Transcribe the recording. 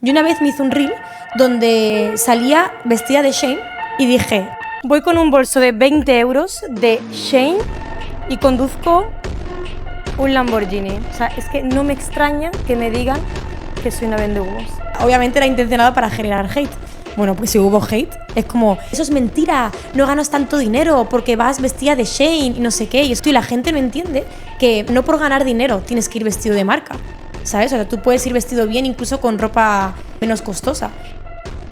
Yo una vez me hice un reel donde salía vestida de Shein y dije, voy con un bolso de 20 euros de Shein y conduzco un Lamborghini. O sea, es que no me extraña que me digan que soy una vendehumos. Obviamente era intencionado para generar hate. Bueno, pues si hubo hate, es como, eso es mentira, no ganas tanto dinero porque vas vestida de Shein y no sé qué. Y la gente no entiende que no por ganar dinero tienes que ir vestido de marca, ¿sabes? O sea, tú puedes ir vestido bien incluso con ropa menos costosa.